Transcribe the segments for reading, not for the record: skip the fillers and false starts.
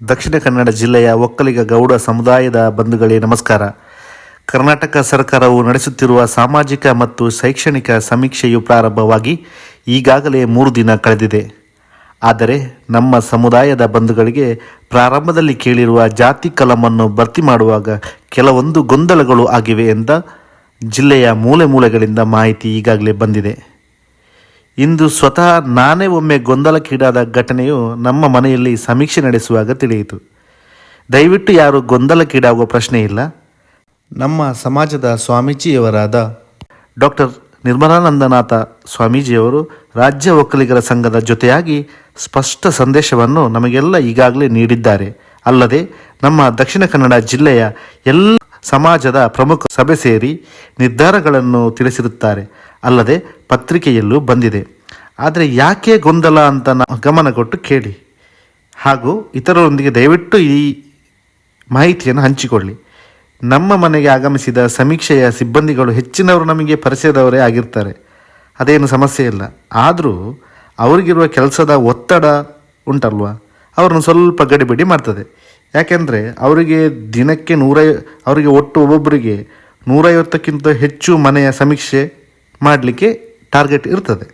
ದಕ್ಷಿಣ ಕನ್ನಡ ಜಿಲ್ಲೆಯ ಒಕ್ಕಲಿಗ ಗೌಡ ಸಮುದಾಯದ ಬಂಧುಗಳೇ ನಮಸ್ಕಾರ. ಕರ್ನಾಟಕ ಸರ್ಕಾರವು ನಡೆಸುತ್ತಿರುವ ಸಾಮಾಜಿಕ ಮತ್ತು ಶೈಕ್ಷಣಿಕ ಸಮೀಕ್ಷೆಯು ಪ್ರಾರಂಭವಾಗಿ ಈಗಾಗಲೇ 3 ದಿನ ಕಳೆದಿದೆ. ಆದರೆ ನಮ್ಮ ಸಮುದಾಯದ ಬಂಧುಗಳಿಗೆ ಪ್ರಾರಂಭದಲ್ಲಿ ಕೇಳಿರುವ ಜಾತಿ ಕಲಮನ್ನು ಭರ್ತಿ ಮಾಡುವಾಗ ಕೆಲವೊಂದು ಗೊಂದಲಗಳು ಆಗಿವೆ ಎಂದ ಜಿಲ್ಲೆಯ ಮೂಲೆ ಮೂಲೆಗಳಿಂದ ಮಾಹಿತಿ ಈಗಾಗಲೇ ಬಂದಿದೆ. ಇಂದು ಸ್ವತಃ ನಾನೇ ಒಮ್ಮೆ ಗೊಂದಲಕ್ಕೀಡಾದ ಘಟನೆಯು ನಮ್ಮ ಮನೆಯಲ್ಲಿ ಸಮೀಕ್ಷೆ ನಡೆಸುವಾಗ ತಿಳಿಯಿತು. ದಯವಿಟ್ಟು ಯಾರು ಗೊಂದಲಕ್ಕೀಡಾಗುವ ಪ್ರಶ್ನೆ ಇಲ್ಲ. ನಮ್ಮ ಸಮಾಜದ ಸ್ವಾಮೀಜಿಯವರಾದ ಡಾಕ್ಟರ್ ನಿರ್ಮಲಾನಂದನಾಥ ಸ್ವಾಮೀಜಿಯವರು ರಾಜ್ಯ ಒಕ್ಕಲಿಗರ ಸಂಘದ ಜೊತೆಯಾಗಿ ಸ್ಪಷ್ಟ ಸಂದೇಶವನ್ನು ನಮಗೆಲ್ಲ ಈಗಾಗಲೇ ನೀಡಿದ್ದಾರೆ. ಅಲ್ಲದೆ ನಮ್ಮ ದಕ್ಷಿಣ ಕನ್ನಡ ಜಿಲ್ಲೆಯ ಎಲ್ಲ ಸಮಾಜದ ಪ್ರಮುಖ ಸಭೆ ಸೇರಿ ನಿರ್ಧಾರಗಳನ್ನು ತಿಳಿಸಿರುತ್ತಾರೆ. ಅಲ್ಲದೆ ಪತ್ರಿಕೆಯಲ್ಲೂ ಬಂದಿದೆ. ಆದರೆ ಯಾಕೆ ಗೊಂದಲ ಅಂತ ಗಮನ ಕೊಟ್ಟು ಕೇಳಿ ಹಾಗೂ ಇತರರೊಂದಿಗೆ ದಯವಿಟ್ಟು ಈ ಮಾಹಿತಿಯನ್ನು ಹಂಚಿಕೊಳ್ಳಿ. ನಮ್ಮ ಮನೆಗೆ ಆಗಮಿಸಿದ ಸಮೀಕ್ಷೆಯ ಸಿಬ್ಬಂದಿಗಳು ಹೆಚ್ಚಿನವರು ನಮಗೆ ಪರಿಚಯದವರೇ ಆಗಿರ್ತಾರೆ, ಅದೇನು ಸಮಸ್ಯೆ ಇಲ್ಲ. ಆದರೂ ಅವರಿಗಿರುವ ಕೆಲಸದ ಒತ್ತಡ ಉಂಟಲ್ವ, ಅವ್ರನ್ನ ಸ್ವಲ್ಪ ಗಡಿಬಿಡಿ ಮಾಡ್ತದೆ. ಯಾಕೆಂದರೆ ಅವರಿಗೆ ದಿನಕ್ಕೆ ಅವರಿಗೆ ಒಟ್ಟು ಒಬ್ಬೊಬ್ಬರಿಗೆ 150ಕ್ಕಿಂತ ಹೆಚ್ಚು ಮನೆಯ ಸಮೀಕ್ಷೆ ಮಾಡಲಿಕ್ಕೆ ಟಾರ್ಗೆಟ್ ಇರ್ತದೆ.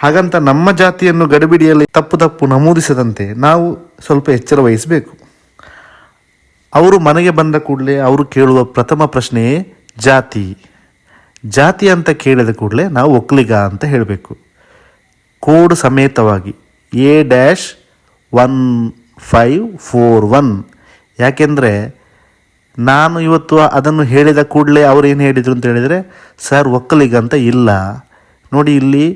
ಹಾಗಂತ ನಮ್ಮ ಜಾತಿಯನ್ನು ಗಡಿಬಿಡಿಯಲ್ಲಿ ತಪ್ಪು ನಮೂದಿಸದಂತೆ ನಾವು ಸ್ವಲ್ಪ ಎಚ್ಚರ ವಹಿಸಬೇಕು. ಅವರು ಮನೆಗೆ ಬಂದ ಕೂಡಲೇ ಅವರು ಕೇಳುವ ಪ್ರಥಮ ಪ್ರಶ್ನೆಯೇ ಜಾತಿ ಅಂತ ಕೇಳಿದ ಕೂಡಲೇ ನಾವು ಒಕ್ಕಲಿಗ ಅಂತ ಹೇಳಬೇಕು, ಕೋಡ್ ಸಮೇತವಾಗಿ A-1541. ಯಾಕೆಂದರೆ ನಾನು ಇವತ್ತು ಅದನ್ನು ಹೇಳಿದ ಕೂಡಲೇ ಅವರು ಏನು ಹೇಳಿದರು ಅಂತ ಹೇಳಿದರೆ, ಸರ್ ಒಕ್ಕಲಿಗ ಅಂತ ಇಲ್ಲ ನೋಡಿ, ಇಲ್ಲಿ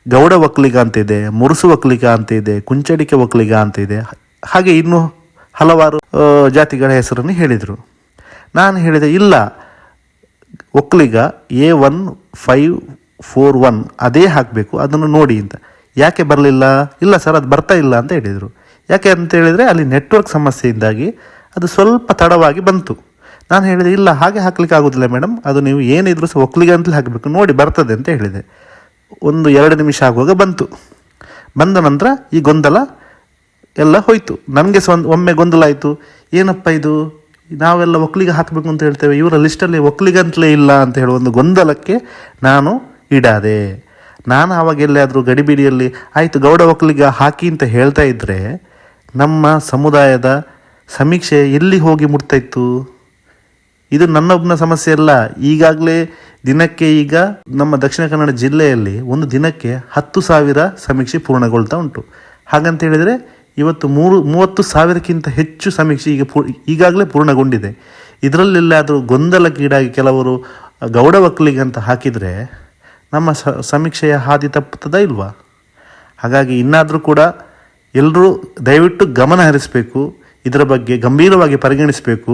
ಗೌಡ ಒಕ್ಕಲಿಗ ಅಂತ ಇದೆ, ಮುರುಸು ಒಕ್ಕಲಿಗ ಅಂತ ಇದೆ, ಕುಂಚಡಿಕೆ ಒಕ್ಕಲಿಗ ಅಂತ ಇದೆ, ಹಾಗೆ ಇನ್ನೂ ಹಲವಾರು ಜಾತಿಗಳ ಹೆಸರನ್ನು ಹೇಳಿದರು. ನಾನು ಹೇಳಿದೆ ಇಲ್ಲ, ಒಕ್ಕಲಿಗ A-1541 ಅದೇ ಹಾಕಬೇಕು, ಅದನ್ನು ನೋಡಿ ಅಂತ. ಯಾಕೆ ಬರಲಿಲ್ಲ? ಇಲ್ಲ ಸರ್ ಅದು ಬರ್ತಾ ಇಲ್ಲ ಅಂತ ಹೇಳಿದರು. ಯಾಕೆ ಅಂತ ಹೇಳಿದರೆ ಅಲ್ಲಿ ನೆಟ್ವರ್ಕ್ ಸಮಸ್ಯೆಯಿಂದಾಗಿ ಅದು ಸ್ವಲ್ಪ ತಡವಾಗಿ ಬಂತು. ನಾನು ಹೇಳಿದೆ ಇಲ್ಲ ಹಾಗೆ ಹಾಕ್ಲಿಕ್ಕೆ ಆಗೋದಿಲ್ಲ ಮೇಡಮ್, ಅದು ನೀವು ಏನಿದ್ರು ಸಹ ಒಕ್ಕಲಿಗ ಅಂತಲೇ ಹಾಕಬೇಕು, ನೋಡಿ ಬರ್ತದೆ ಅಂತ ಹೇಳಿದೆ. 1-2 ನಿಮಿಷ ಆಗುವಾಗ ಬಂದ ನಂತರ ಈ ಗೊಂದಲ ಎಲ್ಲ ಹೋಯಿತು. ನನಗೆ ಒಮ್ಮೆ ಗೊಂದಲ ಆಯಿತು, ಏನಪ್ಪ ಇದು, ನಾವೆಲ್ಲ ಒಕ್ಕಲಿಗ ಹಾಕಬೇಕು ಅಂತ ಹೇಳ್ತೇವೆ, ಇವರ ಲಿಸ್ಟಲ್ಲಿ ಒಕ್ಕಲಿಗ ಅಂತಲೇ ಇಲ್ಲ ಅಂತ ಹೇಳುವ ಒಂದು ಗೊಂದಲಕ್ಕೆ ನಾನು ಈಡಾದೆ. ನಾನು ಆವಾಗ ಎಲ್ಲಾದರೂ ಗಡಿಬಿಡಿಯಲ್ಲಿ ಆಯಿತು ಗೌಡ ಒಕ್ಕಲಿಗ ಹಾಕಿ ಅಂತ ಹೇಳ್ತಾ ಇದ್ದರೆ ನಮ್ಮ ಸಮುದಾಯದ ಸಮೀಕ್ಷೆ ಎಲ್ಲಿ ಹೋಗಿ ಮುಟ್ತಾ ಇತ್ತು? ಇದು ನನ್ನೊಬ್ಬನ ಸಮಸ್ಯೆ ಅಲ್ಲ. ಈಗಾಗಲೇ ದಿನಕ್ಕೆ ಈಗ ನಮ್ಮ ದಕ್ಷಿಣ ಕನ್ನಡ ಜಿಲ್ಲೆಯಲ್ಲಿ ಒಂದು ದಿನಕ್ಕೆ 10,000 ಸಮೀಕ್ಷೆ ಪೂರ್ಣಗೊಳ್ತಾ ಉಂಟು. ಹಾಗಂತ ಹೇಳಿದರೆ ಇವತ್ತು 30,000ಕ್ಕಿಂತ ಹೆಚ್ಚು ಸಮೀಕ್ಷೆ ಈಗಾಗಲೇ ಪೂರ್ಣಗೊಂಡಿದೆ. ಇದರಲ್ಲೆಲ್ಲಾದರೂ ಗೊಂದಲಕ್ಕೀಡಾಗಿ ಕೆಲವರು ಗೌಡ ಒಕ್ಕಲಿಗ ಅಂತ ಹಾಕಿದರೆ ನಮ್ಮ ಸಮೀಕ್ಷೆಯ ಹಾದಿ ತಪ್ಪುತ್ತದ ಇಲ್ವಾ? ಹಾಗಾಗಿ ಇನ್ನಾದರೂ ಕೂಡ ಎಲ್ಲರೂ ದಯವಿಟ್ಟು ಗಮನ ಹರಿಸಬೇಕು, ಇದರ ಬಗ್ಗೆ ಗಂಭೀರವಾಗಿ ಪರಿಗಣಿಸಬೇಕು.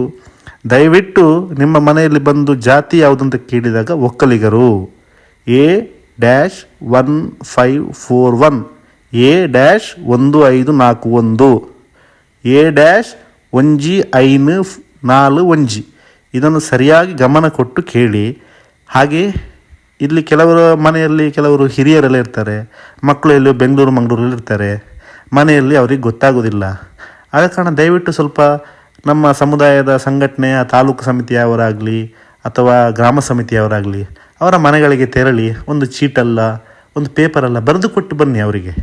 ದಯವಿಟ್ಟು ನಿಮ್ಮ ಮನೆಯಲ್ಲಿ ಬಂದು ಜಾತಿ ಯಾವುದಂತ ಕೇಳಿದಾಗ ಒಕ್ಕಲಿಗರು A-1541, A-1541, A-1541 ಇದನ್ನು ಸರಿಯಾಗಿ ಗಮನ ಕೊಟ್ಟು ಕೇಳಿ. ಹಾಗೆ ಇಲ್ಲಿ ಕೆಲವರ ಮನೆಯಲ್ಲಿ ಕೆಲವರು ಹಿರಿಯರೆಲ್ಲ ಇರ್ತಾರೆ, ಮಕ್ಕಳು ಎಲ್ಲೋ ಬೆಂಗಳೂರು ಮಂಗಳೂರಲ್ಲಿ ಇರ್ತಾರೆ, ಮನೆಯಲ್ಲಿ ಅವ್ರಿಗೆ ಗೊತ್ತಾಗೋದಿಲ್ಲ. ಆದ ಕಾರಣ ದಯವಿಟ್ಟು ಸ್ವಲ್ಪ ನಮ್ಮ ಸಮುದಾಯದ ಸಂಘಟನೆಯ ತಾಲೂಕು ಸಮಿತಿಯವರಾಗಲಿ ಅಥವಾ ಗ್ರಾಮ ಸಮಿತಿಯವರಾಗಲಿ ಅವರ ಮನೆಗಳಿಗೆ ತೆರಳಿ ಒಂದು ಚೀಟಲ್ಲ ಒಂದು ಪೇಪರಲ್ಲ ಬರೆದು ಕೊಟ್ಟು ಬನ್ನಿ ಅವರಿಗೆ.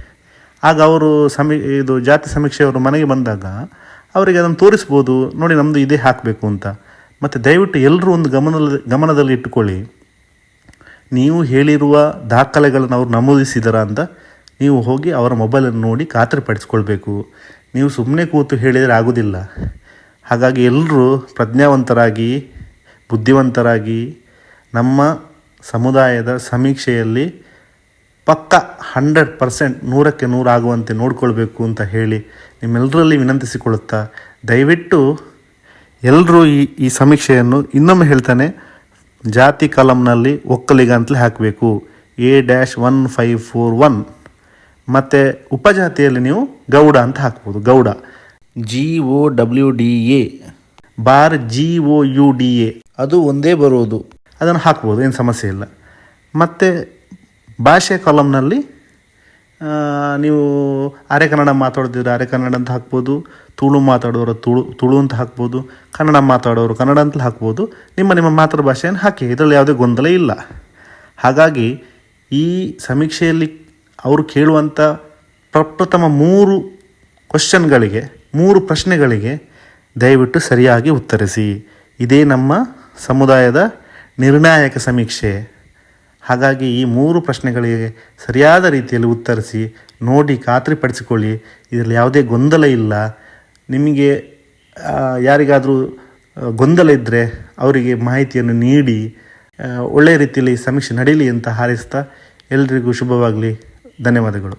ಆಗ ಅವರು ಇದು ಜಾತಿ ಸಮೀಕ್ಷೆಯವರು ಮನೆಗೆ ಬಂದಾಗ ಅವರಿಗೆ ಅದನ್ನು ತೋರಿಸ್ಬೋದು, ನೋಡಿ ನಮ್ಮದು ಇದೇ ಹಾಕಬೇಕು ಅಂತ. ಮತ್ತು ದಯವಿಟ್ಟು ಎಲ್ಲರೂ ಒಂದು ಗಮನದಲ್ಲಿ ಇಟ್ಟುಕೊಳ್ಳಿ, ನೀವು ಹೇಳಿರುವ ದಾಖಲೆಗಳನ್ನು ಅವರು ನಮೂದಿಸಿದಾರ ಅಂತ ನೀವು ಹೋಗಿ ಅವರ ಮೊಬೈಲನ್ನು ನೋಡಿ ಖಾತ್ರಿಪಡಿಸ್ಕೊಳ್ಬೇಕು. ನೀವು ಸುಮ್ಮನೆ ಕೂತು ಹೇಳಿದರೆ ಆಗೋದಿಲ್ಲ. ಹಾಗಾಗಿ ಎಲ್ಲರೂ ಪ್ರಜ್ಞಾವಂತರಾಗಿ ಬುದ್ಧಿವಂತರಾಗಿ ನಮ್ಮ ಸಮುದಾಯದ ಸಮೀಕ್ಷೆಯಲ್ಲಿ ಪಕ್ಕ 100% 100ಕ್ಕೆ 100 ಆಗುವಂತೆ ನೋಡಿಕೊಳ್ಬೇಕು ಅಂತ ಹೇಳಿ ನಿಮ್ಮೆಲ್ಲರಲ್ಲಿ ವಿನಂತಿಸಿಕೊಳ್ಳುತ್ತಾ, ದಯವಿಟ್ಟು ಎಲ್ಲರೂ ಈ ಸಮೀಕ್ಷೆಯನ್ನು ಇನ್ನೊಮ್ಮೆ ಹೇಳ್ತಾನೆ, ಜಾತಿ ಕಾಲಮ್ನಲ್ಲಿ ಒಕ್ಕಲಿಗ ಅಂತಲೇ ಹಾಕಬೇಕು A-1541. ಮತ್ತು ಉಪಜಾತಿಯಲ್ಲಿ ನೀವು ಗೌಡ ಅಂತ ಹಾಕ್ಬೋದು, ಗೌಡ GOWDA ಅದು ಒಂದೇ ಬರುವುದು, ಅದನ್ನು ಹಾಕ್ಬೋದು, ಏನು ಸಮಸ್ಯೆ ಇಲ್ಲ. ಮತ್ತು ಭಾಷೆ ಕಾಲಮ್ನಲ್ಲಿ ನೀವು ಅರೆ ಕನ್ನಡ ಮಾತಾಡೋದಿದ್ರೆ ಅರೆ ಕನ್ನಡ ಅಂತ ಹಾಕ್ಬೋದು, ತುಳು ಮಾತಾಡೋರು ತುಳು ಅಂತ ಹಾಕ್ಬೋದು, ಕನ್ನಡ ಮಾತಾಡೋರು ಕನ್ನಡ ಅಂತಲೇ ಹಾಕ್ಬೋದು. ನಿಮ್ಮ ಮಾತೃಭಾಷೆಯನ್ನು ಹಾಕಿ, ಇದರಲ್ಲಿ ಯಾವುದೇ ಗೊಂದಲ ಇಲ್ಲ. ಹಾಗಾಗಿ ಈ ಸಮೀಕ್ಷೆಯಲ್ಲಿ ಅವರು ಕೇಳುವಂಥ ಪ್ರಪ್ರಥಮ 3 ಕ್ವಶನ್ಗಳಿಗೆ 3 ಪ್ರಶ್ನೆಗಳಿಗೆ ದಯವಿಟ್ಟು ಸರಿಯಾಗಿ ಉತ್ತರಿಸಿ. ಇದೇ ನಮ್ಮ ಸಮುದಾಯದ ನಿರ್ಣಾಯಕ ಸಮೀಕ್ಷೆ. ಹಾಗಾಗಿ ಈ 3 ಪ್ರಶ್ನೆಗಳಿಗೆ ಸರಿಯಾದ ರೀತಿಯಲ್ಲಿ ಉತ್ತರಿಸಿ, ನೋಡಿ ಖಾತ್ರಿಪಡಿಸಿಕೊಳ್ಳಿ ಇದರಲ್ಲಿ ಯಾವುದೇ ಗೊಂದಲ ಇಲ್ಲ. ನಿಮಗೆ ಯಾರಿಗಾದರೂ ಗೊಂದಲ ಇದ್ದರೆ ಅವರಿಗೆ ಮಾಹಿತಿಯನ್ನು ನೀಡಿ ಒಳ್ಳೆಯ ರೀತಿಯಲ್ಲಿ ಸಮೀಕ್ಷೆ ನಡೀಲಿ ಅಂತ ಹಾರೈಸ್ತಾ ಎಲ್ರಿಗೂ ಶುಭವಾಗಲಿ. ಧನ್ಯವಾದಗಳು.